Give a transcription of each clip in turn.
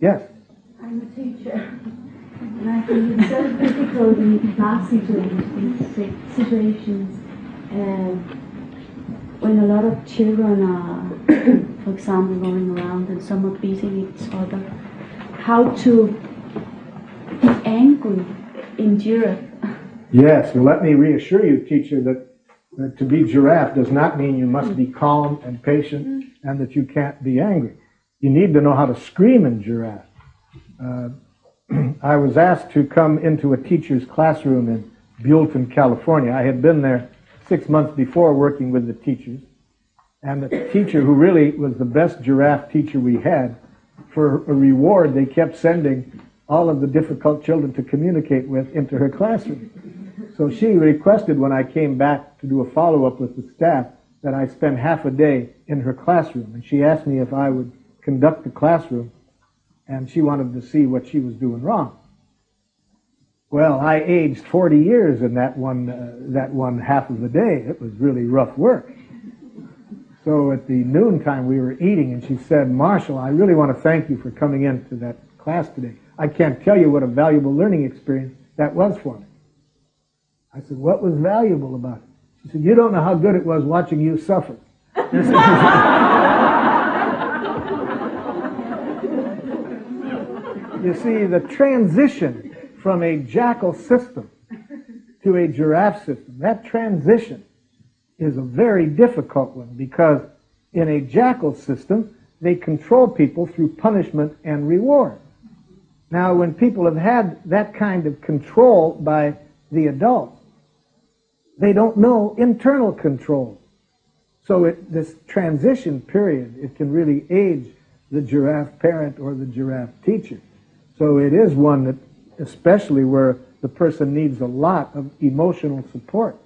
Yes. I'm a teacher, and I think it's so difficult in class situations when a lot of children are, for example, going around and some are beating each other. How to be angry in Giraffe? Yes, well, let me reassure you, teacher, that to be Giraffe does not mean you must be calm and patient and that you can't be angry. You need to know how to scream in Giraffe. I was asked to come into a teacher's classroom in Buellton, California. I had been there 6 months before working with the teachers. And the teacher who really was the best Giraffe teacher we had, for a reward, they kept sending all of the difficult children to communicate with into her classroom. So she requested when I came back to do a follow-up with the staff that I spend half a day in her classroom. And she asked me if I would conduct the classroom, and she wanted to see what she was doing wrong. Well, I aged 40 years in that one half of the day. It was really rough work. So at the noon time we were eating, and she said, "Marshall, I really want to thank you for coming into that class today. I can't tell you what a valuable learning experience that was for me." I said, "What was valuable about it?" She said, "You don't know how good it was watching you suffer." You see, the transition from a Jackal system to a Giraffe system, that transition is a very difficult one, because in a Jackal system, they control people through punishment and reward. Now, when people have had that kind of control by the adults, they don't know internal control. So this transition period, it can really age the Giraffe parent or the Giraffe teacher. So it is one that, especially where the person needs a lot of emotional support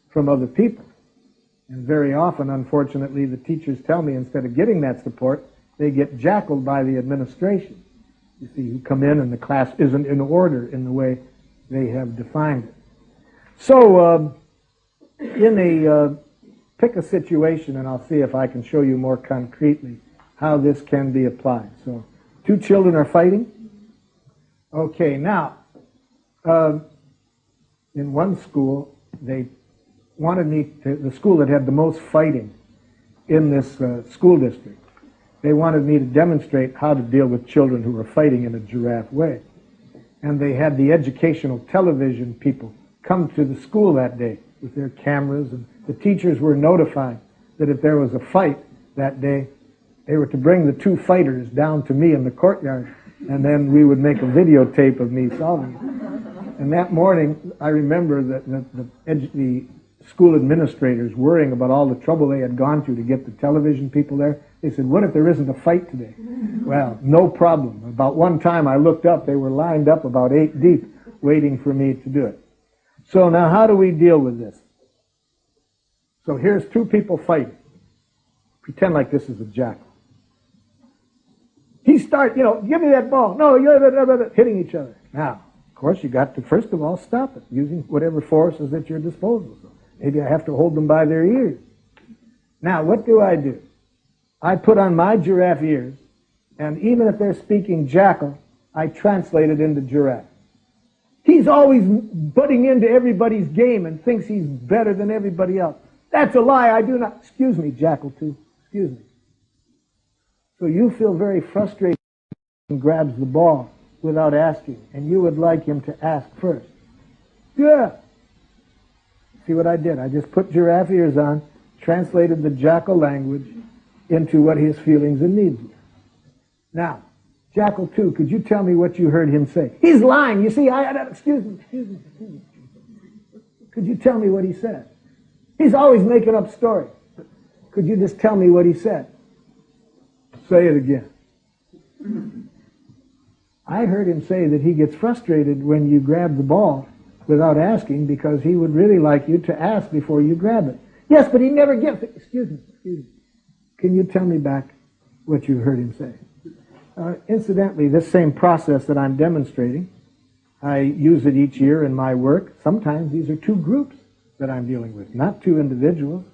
from other people. And very often, unfortunately, the teachers tell me instead of getting that support, they get jackaled by the administration. You see, who come in and the class isn't in order in the way they have defined it. So, pick a situation, and I'll see if I can show you more concretely how this can be applied. So, two children are fighting. Okay, now, in one school, they wanted me to, the school that had the most fighting in this school district, they wanted me to demonstrate how to deal with children who were fighting in a Giraffe way. And they had the educational television people come to the school that day with their cameras, and the teachers were notified that if there was a fight that day, they were to bring the two fighters down to me in the courtyard, and then we would make a videotape of me solving it. And that morning, I remember that the school administrators worrying about all the trouble they had gone to get the television people there. They said, "What if there isn't a fight today?" Well, no problem. About one time I looked up, they were lined up about 8 deep waiting for me to do it. So now how do we deal with this? So here's two people fighting. Pretend like this is a jackal. He starts, give me that ball. No, you're hitting each other. Now, of course, you got to, first of all, stop it using whatever force is at your disposal. So maybe I have to hold them by their ears. Now, what do? I put on my Giraffe ears, and even if they're speaking Jackal, I translate it into Giraffe. He's always butting into everybody's game and thinks he's better than everybody else. That's a lie. I do not. Excuse me, Jackal, too. Excuse me. So you feel very frustrated and grabs the ball without asking, and you would like him to ask first. Yeah. See what I did? I just put Giraffe ears on, translated the Jackal language into what his feelings and needs were. Now, Jackal 2, could you tell me what you heard him say? He's lying. You see, excuse me. Could you tell me what he said? He's always making up stories. Could you just tell me what he said? Say it again. I heard him say that he gets frustrated when you grab the ball without asking, because he would really like you to ask before you grab it. Yes, but he never gets it. Excuse me. Can you tell me back what you heard him say? Incidentally, this same process that I'm demonstrating, I use it each year in my work. Sometimes these are two groups that I'm dealing with, not two individuals.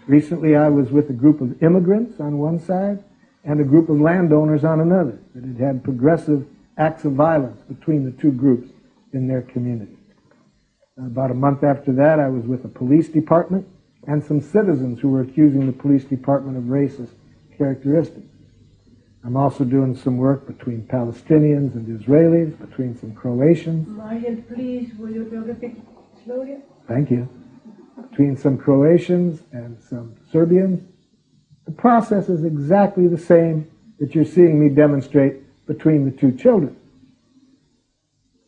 Recently I was with a group of immigrants on one side, and a group of landowners on another, that had had progressive acts of violence between the two groups in their community. About a month after that, I was with the police department and some citizens who were accusing the police department of racist characteristics. I'm also doing some work between Palestinians and Israelis, between some Croatians. Michael, please, will you talk a bit slowly? Thank you. Between some Croatians and some Serbians. The process is exactly the same that you're seeing me demonstrate between the two children.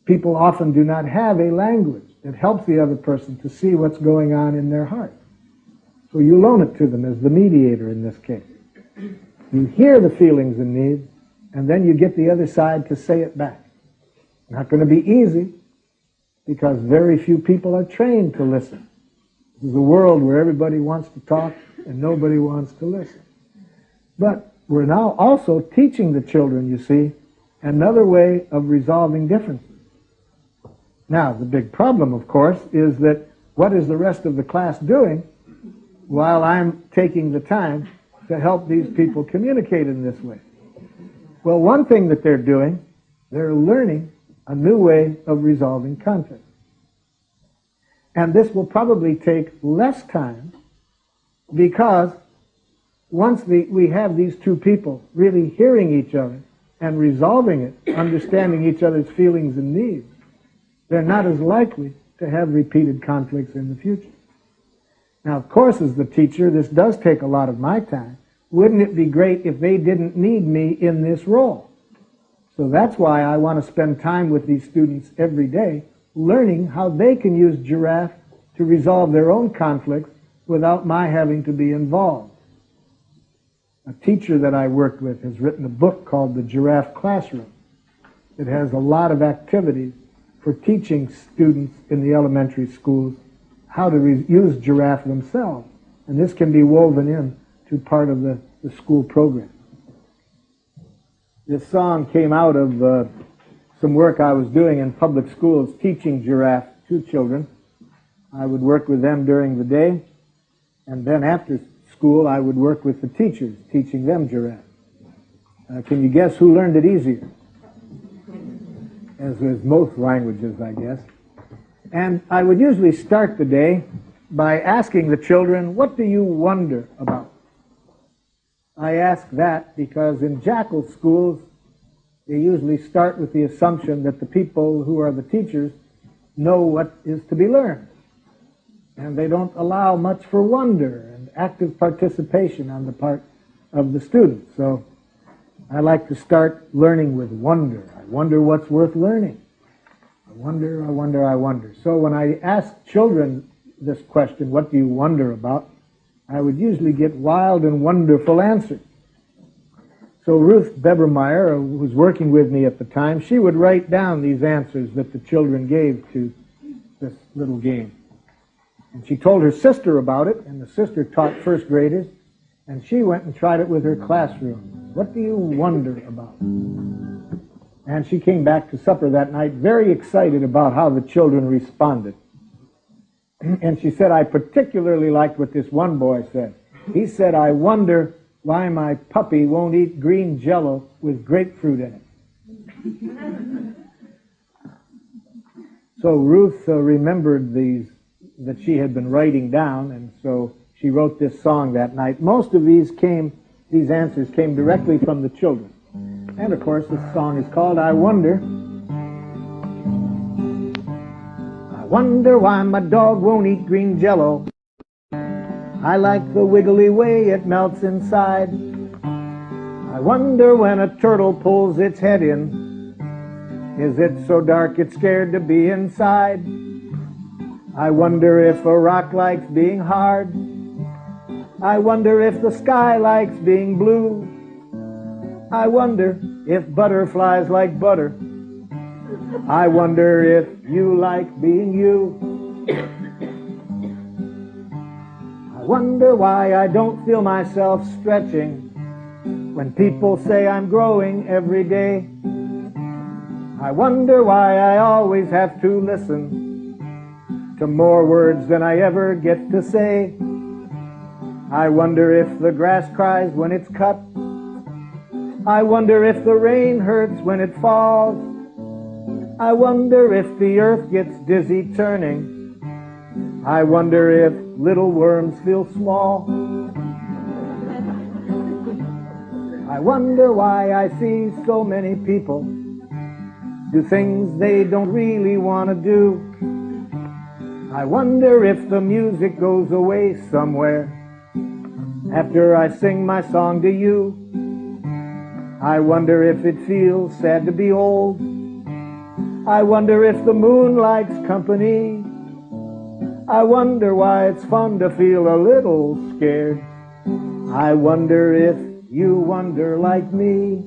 People often do not have a language that helps the other person to see what's going on in their heart. So you loan it to them as the mediator in this case. You hear the feelings and needs, and then you get the other side to say it back. Not going to be easy, because very few people are trained to listen. This is a world where everybody wants to talk and nobody wants to listen. But we're now also teaching the children, you see, another way of resolving differences. Now, the big problem, of course, is that what is the rest of the class doing while I'm taking the time to help these people communicate in this way? Well, one thing that they're doing, they're learning a new way of resolving conflict. And this will probably take less time, because once we have these two people really hearing each other and resolving it, understanding each other's feelings and needs, they're not as likely to have repeated conflicts in the future. Now, of course, as the teacher, this does take a lot of my time. Wouldn't it be great if they didn't need me in this role? So that's why I want to spend time with these students every day, learning how they can use Giraffe to resolve their own conflicts without my having to be involved. A teacher that I worked with has written a book called The Giraffe Classroom. It has a lot of activities for teaching students in the elementary schools how to use Giraffe themselves. And this can be woven in to part of the school program. This song came out of some work I was doing in public schools teaching Giraffe to children. I would work with them during the day, and then after school I would work with the teachers teaching them Giraffe. Can you guess who learned it easier? As with most languages, I guess. And I would usually start the day by asking the children, what do you wonder about? I ask that because in Jackal schools, they usually start with the assumption that the people who are the teachers know what is to be learned. And they don't allow much for wonder and active participation on the part of the students. So I like to start learning with wonder. I wonder what's worth learning. I wonder, I wonder, I wonder. So when I ask children this question, what do you wonder about? I would usually get wild and wonderful answers. So Ruth Bebermeyer, who was working with me at the time, she would write down these answers that the children gave to this little game. And she told her sister about it, and the sister taught first graders, and she went and tried it with her classroom. What do you wonder about? And she came back to supper that night very excited about how the children responded. And she said, I particularly liked what this one boy said. He said, I wonder why my puppy won't eat green Jello with grapefruit in it. So Ruth remembered these that she had been writing down, and so she wrote this song that night. Most of these answers came directly from the children. And of course, this song is called I Wonder. I wonder why my dog won't eat green Jello. I like the wiggly way it melts inside. I wonder when a turtle pulls its head in, is it so dark it's scared to be inside? I wonder if a rock likes being hard. I wonder if the sky likes being blue. I wonder if butterflies like butter. I wonder if you like being you. I wonder why I don't feel myself stretching when people say I'm growing every day. I wonder why I always have to listen to more words than I ever get to say. I wonder if the grass cries when it's cut. I wonder if the rain hurts when it falls. I wonder if the earth gets dizzy turning. I wonder if little worms feel small. I wonder why I see so many people do things they don't really want to do. I wonder if the music goes away somewhere after I sing my song to you. I wonder if it feels sad to be old. I wonder if the moon likes company. I wonder why it's fun to feel a little scared. I wonder if you wonder like me.